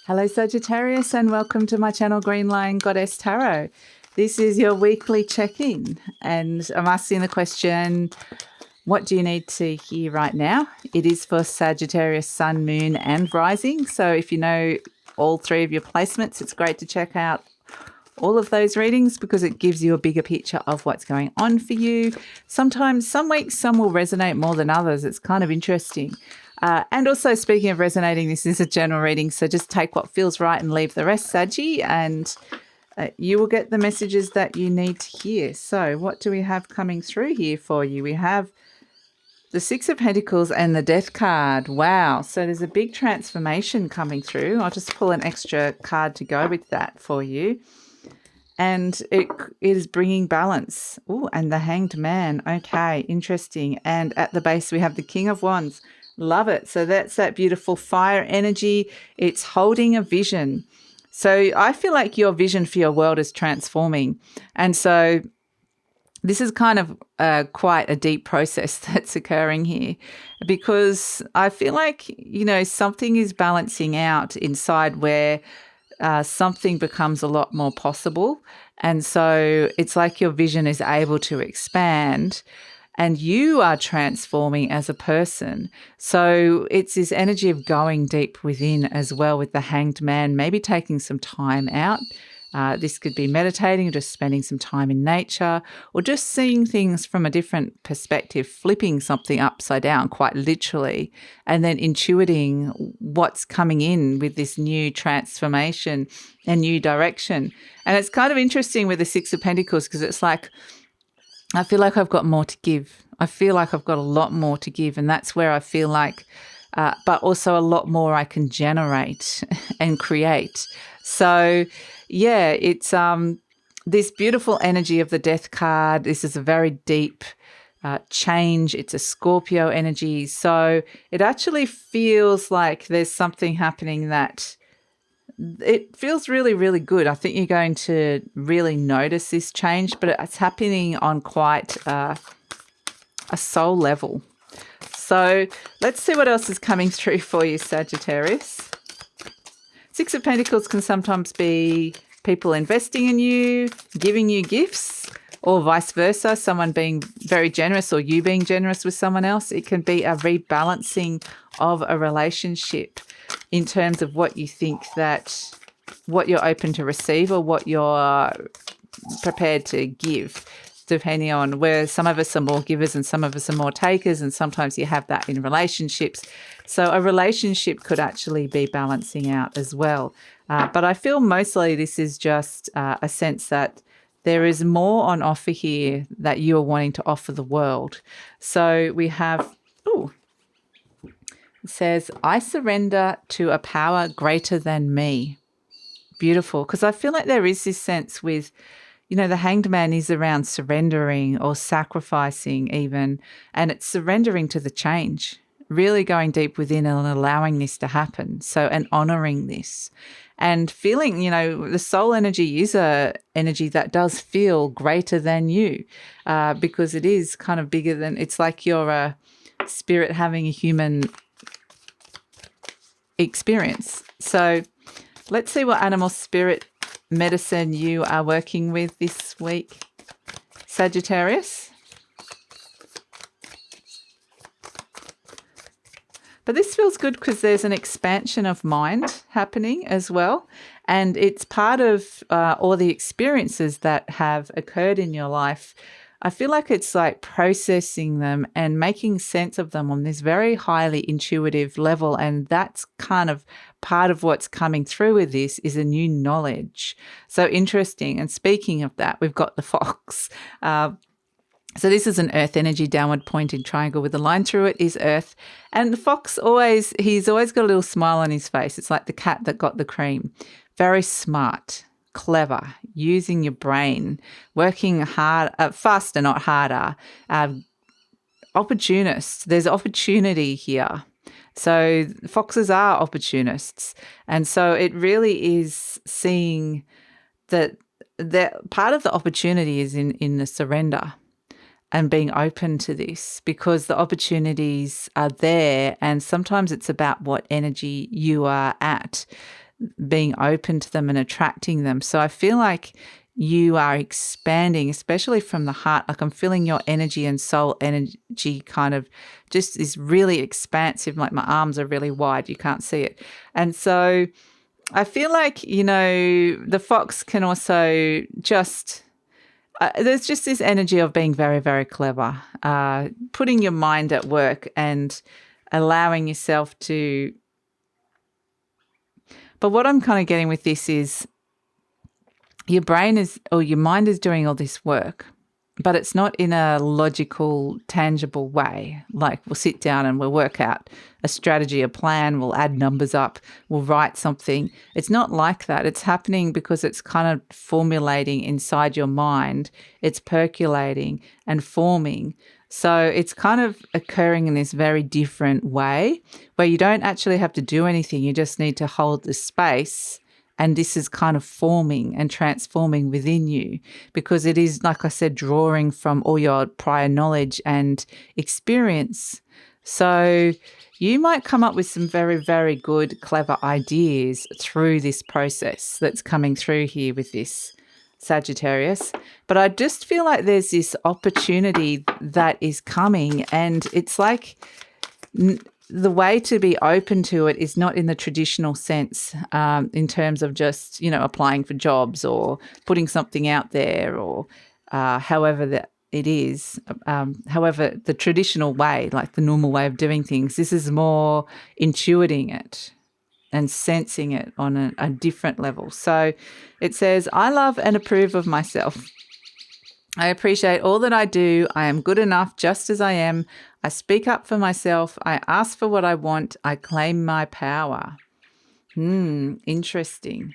Hello Sagittarius and welcome to my channel GreenLion Goddess Tarot. This is your weekly check-in and I'm asking the question, what do you need to hear right now? It is for Sagittarius, Sun, Moon and Rising. So if you know all three of your placements, it's great to check out all of those readings because it gives you a bigger picture of what's going on for you. Sometimes, some weeks, some will resonate more than others. It's kind of interesting. And also, speaking of resonating, this is a general reading, so just take what feels right and leave the rest, Saggy, and you will get the messages that you need to hear. So what do we have coming through here for you? We have the Six of Pentacles and the Death card. Wow. So there's a big transformation coming through. I'll just pull an extra card to go with that for you. And it is bringing balance. Oh, and the Hanged Man. Okay, interesting. And at the base, we have the King of Wands. Love it. So that's that beautiful fire energy. It's holding a vision. So I feel like your vision for your world is transforming. And so this is kind of quite a deep process that's occurring here because I feel like, you know, something is balancing out inside where something becomes a lot more possible. And so it's like your vision is able to expand and you are transforming as a person. So it's this energy of going deep within as well with the Hanged Man, maybe taking some time out. This could be meditating, or just spending some time in nature, or just seeing things from a different perspective, flipping something upside down quite literally, and then intuiting what's coming in with this new transformation and new direction. And it's kind of interesting with the Six of Pentacles because it's like, I feel like I've got more to give. I feel like I've got a lot more to give, and that's where I feel like, but also a lot more I can generate and create. So yeah, it's this beautiful energy of the Death card. This is a very deep change. It's a Scorpio energy. So it actually feels like there's something happening that it feels really, really good. I think you're going to really notice this change, but it's happening on quite a soul level. So let's see what else is coming through for you, Sagittarius. Six of Pentacles can sometimes be people investing in you, giving you gifts, or vice versa, someone being very generous or you being generous with someone else. It can be a rebalancing of a relationship in terms of what you think that, what you're open to receive or what you're prepared to give, depending on where some of us are more givers and some of us are more takers, and sometimes you have that in relationships. So a relationship could actually be balancing out as well. But I feel mostly this is just a sense that there is more on offer here that you are wanting to offer the world. So we have, it says, I surrender to a power greater than me. Beautiful. Because I feel like there is this sense with, you know, the Hanged Man is around surrendering or sacrificing even, and it's surrendering to the change, really going deep within and allowing this to happen. So, and honoring this and feeling, you know, the soul energy is a energy that does feel greater than you because it is kind of bigger than, it's like you're a spirit having a human experience. So let's see what animal spirit medicine you are working with this week, Sagittarius. But this feels good because there's an expansion of mind happening as well. And it's part of all the experiences that have occurred in your life. I feel like it's like processing them and making sense of them on this very highly intuitive level. And that's kind of part of what's coming through with this is a new knowledge. So interesting. And speaking of that, we've got the fox. So this is an earth energy downward pointing triangle with a line through it is earth. And the fox he's always got a little smile on his face. It's like the cat that got the cream. Very smart, clever, using your brain, working hard, faster, not harder. Opportunist. There's opportunity here. So foxes are opportunists. And so it really is seeing that part of the opportunity is in the surrender and being open to this because the opportunities are there, and sometimes it's about what energy you are at. being open to them and attracting them. So I feel like you are expanding, especially from the heart. Like I'm feeling your energy and soul energy kind of just is really expansive. Like my arms are really wide. You can't see it. And so I feel like, the fox can also just, there's just this energy of being very, very clever, putting your mind at work and allowing yourself to. But what I'm kind of getting with this is your brain is, or your mind is doing all this work, but it's not in a logical, tangible way. Like we'll sit down and we'll work out a strategy, a plan, we'll add numbers up, we'll write something. It's not like that. It's happening because it's kind of formulating inside your mind. It's percolating and forming. So it's kind of occurring in this very different way where you don't actually have to do anything. You just need to hold the space. And this is kind of forming and transforming within you because it is, like I said, drawing from all your prior knowledge and experience. So you might come up with some very, very good, clever ideas through this process that's coming through here with this Sagittarius. But I just feel like there's this opportunity that is coming, and it's like the way to be open to it is not in the traditional sense, in terms of just, applying for jobs or putting something out there or however that it is. However, the traditional way, like the normal way of doing things, this is more intuiting it and sensing it on a different level. So it says, I love and approve of myself. I appreciate all that I do. I am good enough just as I am. I speak up for myself. I ask for what I want. I claim my power. Interesting.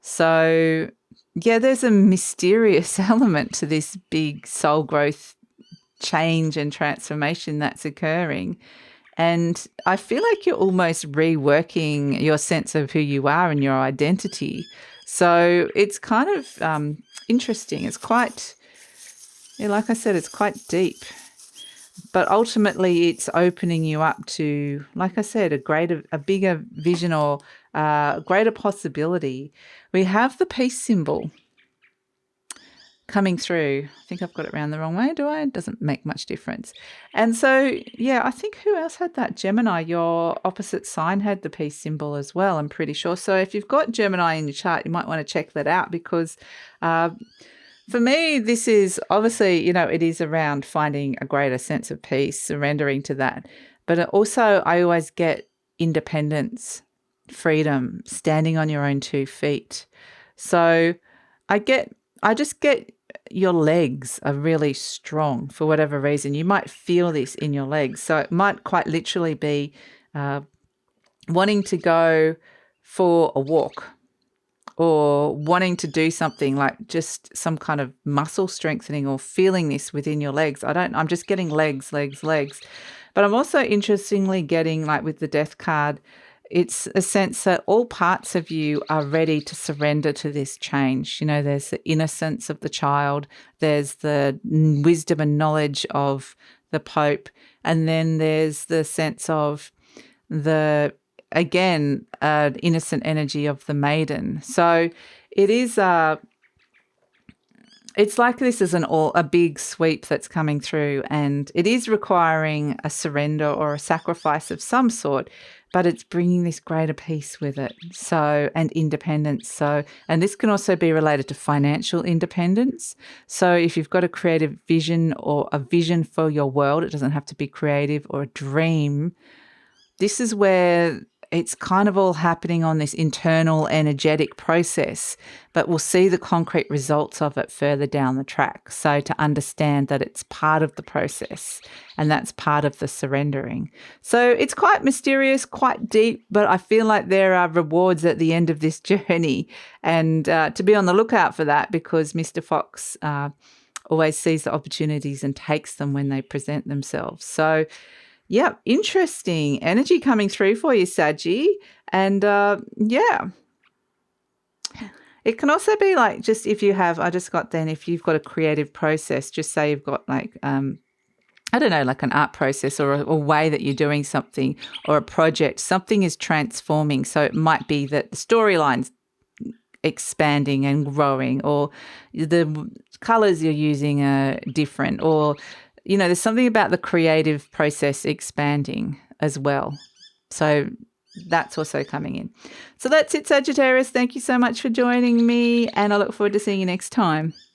So, yeah, there's a mysterious element to this big soul growth change and transformation that's occurring. And I feel like you're almost reworking your sense of who you are and your identity. So it's kind of interesting. It's quite, like I said, it's quite deep. But ultimately, it's opening you up to, like I said, a bigger vision or greater possibility. We have the peace symbol coming through. I think I've got it around the wrong way, do I? It doesn't make much difference. And so, yeah, I think who else had that? Gemini, your opposite sign had the peace symbol as well, I'm pretty sure. So if you've got Gemini in your chart, you might want to check that out because for me, this is obviously, it is around finding a greater sense of peace, surrendering to that. But also I always get independence, freedom, standing on your own 2 feet. So I just get your legs are really strong for whatever reason. You might feel this in your legs. So it might quite literally be wanting to go for a walk or wanting to do something like just some kind of muscle strengthening or feeling this within your legs. I'm just getting legs. But I'm also interestingly getting, like with the Death card, it's a sense that all parts of you are ready to surrender to this change. There's the innocence of the child, there's the wisdom and knowledge of the Pope, and then there's the sense of innocent energy of the maiden. So it is it's like this is a big sweep that's coming through, and it is requiring a surrender or a sacrifice of some sort, but it's bringing this greater peace with it. So, and independence. So, and this can also be related to financial independence. So if you've got a creative vision or a vision for your world, it doesn't have to be creative or a dream. This is where it's kind of all happening on this internal energetic process, but we'll see the concrete results of it further down the track. So to understand that it's part of the process and that's part of the surrendering. So it's quite mysterious, quite deep, but I feel like there are rewards at the end of this journey, and to be on the lookout for that, because Mr. Fox always sees the opportunities and takes them when they present themselves. So yeah, interesting energy coming through for you, Saggy. And yeah, it can also be like just if you've got a creative process, just say you've got like a I don't know, like an art process or a way that you're doing something or a project, something is transforming. So it might be that the storyline's expanding and growing, or the colors you're using are different, or, there's something about the creative process expanding as well. So that's also coming in. So that's it, Sagittarius. Thank you so much for joining me, and I look forward to seeing you next time.